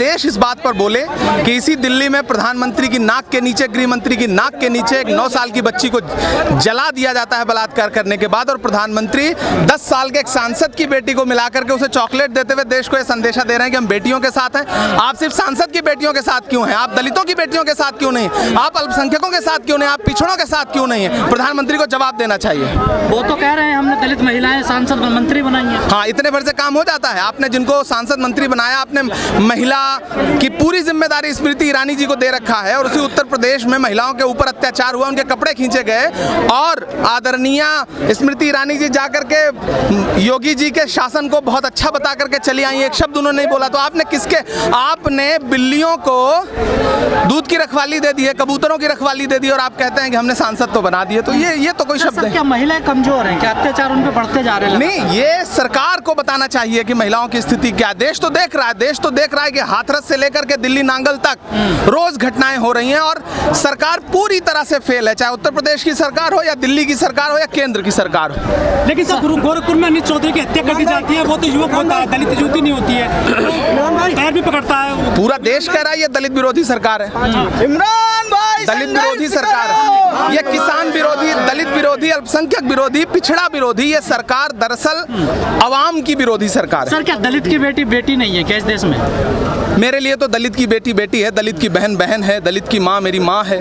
देश इस बात पर बोले कि इसी दिल्ली में प्रधानमंत्री की नाक के नीचे, गृह मंत्री की नाक के नीचे एक 9 साल की बच्ची को जला दिया जाता है बलात्कार करने के बाद, और प्रधानमंत्री 10 साल के एक सांसद की बेटी को मिलाकर के उसे चॉकलेट देते हुए देश को यह संदेशा दे रहे हैं कि हम बेटियों के साथ हैं। आप सिर्फ सांसद की बेटियों के साथ क्यों हैं? आप दलितों की बेटियों के साथ क्यों नहीं? आप अल्पसंख्यकों के साथ क्यों नहीं? आप पिछड़ों के साथ क्यों नहीं है? प्रधानमंत्री को जवाब देना चाहिए। वो तो कह रहे हैं हमने दलित महिलाएं सांसद मंत्री बनाई हैं। हाँ, इतने भर से काम हो जाता है। आपने जिनको सांसद मंत्री बनाया, आपने महिला की पूरी जिम्मेदारी स्मृति ईरानी जी को दे रखा है, और उसी उत्तर प्रदेश में महिलाओं के ऊपर अत्याचार हुआ, उनके कपड़े खींचे गए, और आदरणीय स्मृति ईरानी जी जाकर के योगी जी के शासन को बहुत अच्छा बता करके चली आई, एक शब्द उन्होंने नहीं बोला। तो आपने बिल्लियों को दूध की रखवाली दे दी है, कबूतरों की रखवाली दे दी, और आप कहते हैं कि हमने सांसद तो बना दिए। तो ये तो कोई शब्द है? क्या महिलाएं कमजोर हैं? क्या अत्याचार उन पे बढ़ते जा रहे हैं? नहीं, ये सरकार को बताना चाहिए कि महिलाओं की स्थिति क्या है। देश तो देख रहा है कि हाथरस से लेकर के दिल्ली नांगल तक रोज घटनाएं हो रही हैं, और सरकार पूरी तरह से फेल है, चाहे उत्तर प्रदेश की सरकार हो या दिल्ली की सरकार हो या केंद्र की सरकार हो। लेकिन सर, गोरखपुर में अनिल चौधरी की हत्या कर दी जाती है, वो तो युवक होता है, दलित युवती नहीं होती है, पैर भी पकड़ता है। पूरा देश कह रहा है ये दलित विरोधी सरकार है, इमरान भाई दलित विरोधी सरकार है, ये किसान विरोधी, दलित विरोधी, अल्पसंख्यक विरोधी, पिछड़ा विरोधी, ये सरकार दरअसल अवाम की विरोधी सरकार है। सर, क्या दलित की बेटी बेटी नहीं है क्या इस देश में? मेरे लिए तो दलित की बेटी बेटी है, दलित की बहन बहन है, दलित की माँ मेरी माँ है।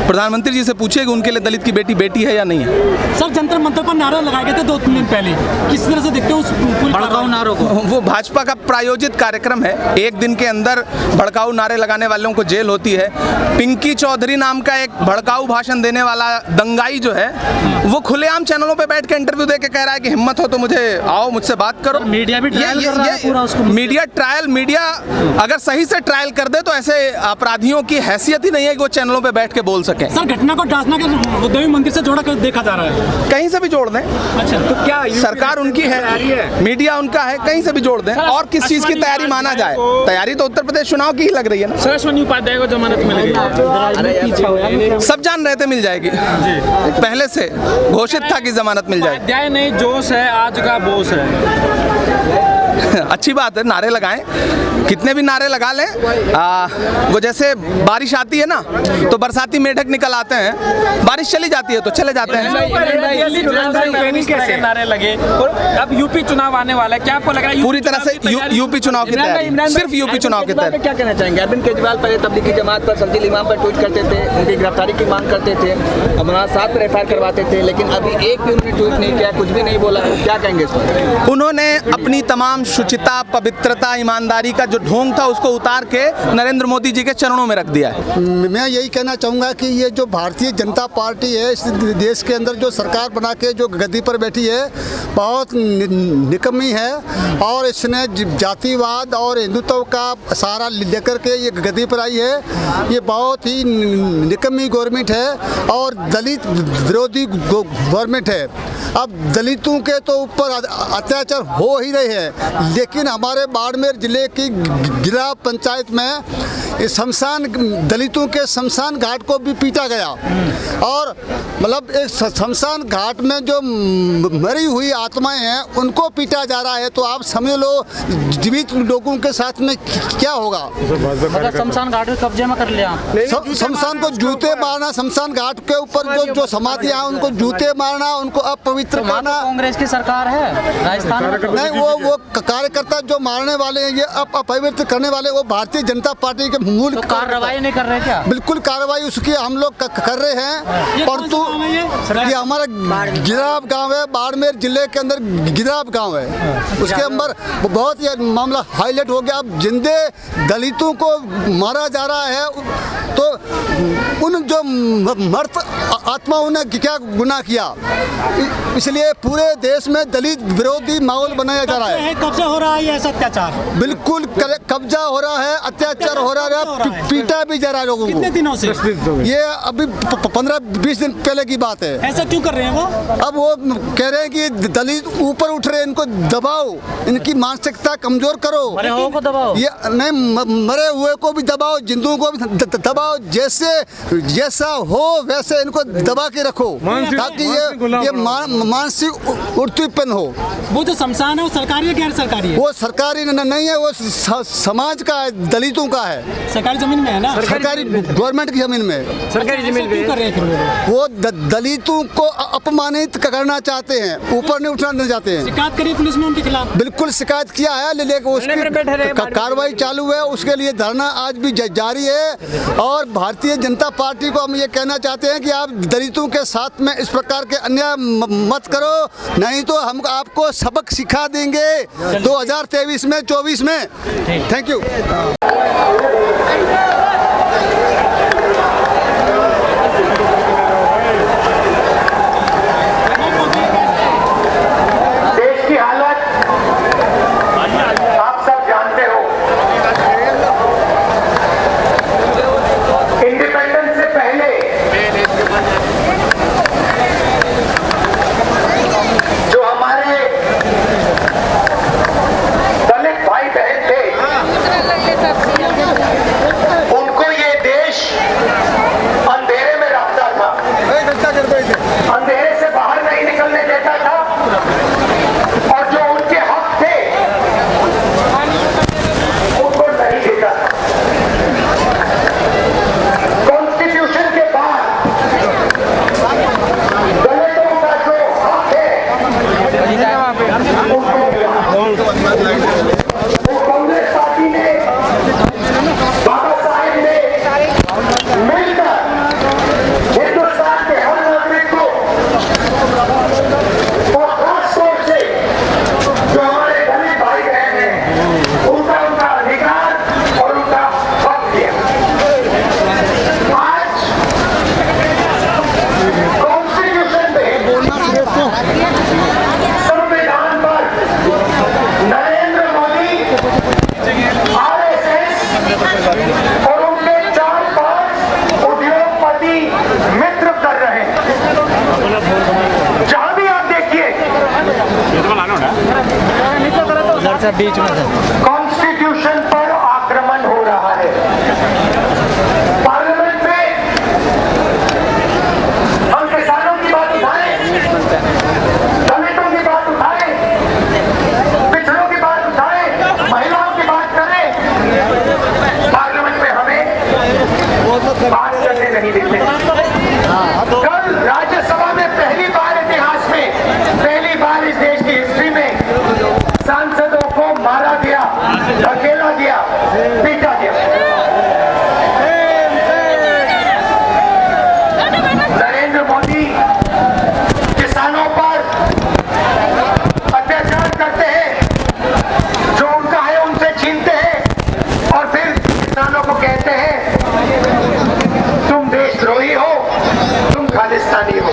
प्रधानमंत्री जी से पूछिए कि उनके लिए दलित की बेटी बेटी है या नहीं है। सर, जंतर मंतर पर नारे लगाए गए थे 2-3 दिन पहले, किस तरह से देखते हो उस भड़काऊ नारों को? वो भाजपा का प्रायोजित कार्यक्रम है। एक दिन के अंदर भड़काऊ नारे लगाने वालों को जेल होती है। पिंकी चौधरी नाम का एक भड़काऊ भाषण देने वाला दंगाई जो है, वो खुलेआम चैनलों पे बैठ के इंटरव्यू दे के कह रहा है कि हिम्मत हो तो मुझे आओ, मुझसे बात करो। मीडिया भी ट्रायल कर रहा है पूरा उसको। मीडिया अगर सही से ट्रायल कर दे तो ऐसे अपराधियों की हैसियत ही नहीं है कि वो चैनलों पे बैठ के बोल सके। सर, घटना को डांसना के देवी मंदिर से जोड़ा कर देखा जा रहा है, कहीं से भी जोड़ दें। अच्छा, तो क्या सरकार उनकी है, मीडिया उनका है, कहीं से भी जोड़ दें। और किस चीज की तैयारी माना जाए? तैयारी तो उत्तर प्रदेश चुनाव की ही लग रही है ना। सरस्वती उपाध्याय को जमानत मिलेगी, सब जान रहे थे मिल जाएगी, पहले से घोषित था कि जमानत मिल जाएगी। उपाध्याय नहीं, जोश है, आज का बोस है। अच्छी बात है, नारे लगाएं, कितने भी नारे लगा लें। वो जैसे बारिश आती है ना तो बरसाती मेढक निकल आते हैं, बारिश चली जाती है तो चले जाते हैं। नारे लगे, और अब यूपी चुनाव आने वाला है, क्या आपको लग रहा है पूरी तरह से यूपी चुनाव की तैयारी, सिर्फ यूपी चुनाव की तैयारी। क्या कहना चाहेंगे? अरविंद केजरीवाल पहले तबलीगी जमात पर, संजील इमाम पर ट्वीट करते थे, उनकी गिरफ्तारी की मांग करते थे, अमरनाथ साहब पर एफआईआर करवाते थे, लेकिन अभी एक भी उन्होंने ट्वीट नहीं किया, कुछ भी नहीं बोला। क्या कहेंगे इस पर? उन्होंने अपनी तमाम शुचिता, पवित्रता, ईमानदारी का जो ढोंग था उसको उतार के नरेंद्र मोदी जी के चरणों में रख दिया है। मैं यही कहना चाहूँगा कि ये जो भारतीय जनता पार्टी है, इस देश के अंदर जो सरकार बना के जो गद्दी पर बैठी है, बहुत निकम्मी है, और इसने जातिवाद और हिंदुत्व का सहारा लेकर के ये गद्दी पर आई है। ये बहुत ही निकम्मी गवर्नमेंट है और दलित विरोधी गवर्नमेंट है। अब दलितों के तो ऊपर अत्याचार हो ही रहे हैं, लेकिन हमारे बाड़मेर जिले की गिरा पंचायत में दलितों के शमशान घाट को भी पीटा गया, और मतलब एक शमशान घाट में जो मरी हुई आत्माएं हैं उनको पीटा जा रहा है। तो आप समझ लो जीवित लोगों के साथ में क्या होगा। अगर शमशान घाट को कब्जे में कर लिया, शमशान को जूते मारना, शमशान घाट के ऊपर जो समाधियां हैं उनको जूते मारना, उनको अपवित्र करना। कांग्रेस की सरकार है राजस्थान में, नहीं, वो कार्यकर्ता जो मारने वाले हैं, ये अपवित्र करने वाले, वो भारतीय जनता पार्टी के मूल। तो कार्रवाई नहीं कर रहे क्या? बिल्कुल कार्रवाई उसकी हम लोग कर रहे हैं, परंतु ये हमारा गिराव गांव है, बाड़मेर जिले के अंदर गिराव गांव है, उसके अंदर बहुत ये मामला हाईलाइट हो गया। अब जिंदे दलितों को मारा जा रहा है, तो उन जो मर्द आत्माओं ने क्या गुनाह किया, इसलिए पूरे देश में दलित विरोधी माहौल बनाया जा रहा है। कब से हो रहा है ऐसा अत्याचार? बिल्कुल कब्जा हो रहा है, अत्याचार हो रहा है। मारा, पीटा भी जा रहा है लोगों कितने को। दिनों से ये अभी 15-20 दिन पहले की बात है। ऐसा क्यों कर रहे हैं वो? अब वो कह रहे हैं कि दलित ऊपर उठ रहे हैं, इनको दबाओ, इनकी मानसिकता कमजोर करो। मरे हुओं को दबाओ। ये नहीं, मरे हुए को भी दबाओ, जिंदुओं को भी दबाओ, जैसा हो वैसे इनको दबा के रखो, ताकि ये मानसिक उत्पन्न हो। वो जो शमशान है वो सरकारी है गैर सरकारी है? वो सरकारी नहीं है, वो समाज का है, दलितों का है। सरकारी जमीन में है ना? सरकारी गवर्नमेंट की जमीन में। सरकारी जमीन क्यों कर रहे हैं फिर वो दलितों को अपमानित करना चाहते हैं, ऊपर नहीं उठना चाहते हैं। शिकायत करी पुलिस ने उनके खिलाफ? बिल्कुल शिकायत किया है, लेकिन उसकी कार्रवाई चालू है, उसके लिए धरना आज भी जारी है। और भारतीय जनता पार्टी को हम ये कहना चाहते हैं कि आप दलितों के साथ में इस प्रकार के अन्याय मत करो, नहीं तो हम आपको सबक सिखा देंगे 2023 में 24 में। Thank you. देश की हालत आप सब जानते हो। इंडिपेंडेंस से पहले जो हमारे दलित भाई बहन थे, उनको ये देश अंधेरे में रखता था, अंधेरे से बाहर नहीं निकलने देता था, और जो उनके हक थे उनको नहीं देता था। कॉन्स्टिट्यूशन के बाद दलितों का जो हक है उनको मिला। वो कांग्रेस पार्टी ने, बाबा साहेब ने मिलकर हिंदुस्तान के हर नागरिक को, और खासतौर से जो हमारे दलित भाई बहन हैं, उनका अधिकार और उनका हक दिया। आज कॉन्स्टिट्यूशन में, संविधान पर नरेंद्र मोदी, आरएसएस और उनके 4-5 उद्योगपति मित्र कर रहे हैं। जहां भी आप देखिए कॉन्स्टिट्यूशन पर आक्रमण हो रहा है। पार्लियामेंट में हम किसानों की बात उठाएं, दलितों की बात उठाएं, पिछड़ों की बात उठाएं, महिलाओं की बात करें, पार्लियामेंट में हमें बात करने नहीं देते। कल राज्यसभा में पहली बार इतिहास में, पहली बार इस देश की हिस्ट्री में सांसदों को मारा गया, धकेला गया, पीटा गया। नरेंद्र मोदी किसानों पर अत्याचार करते हैं, जो उनका है उनसे छीनते हैं, और फिर किसानों को कहते हैं तुम देशद्रोही हो, तुम खालिस्तानी हो।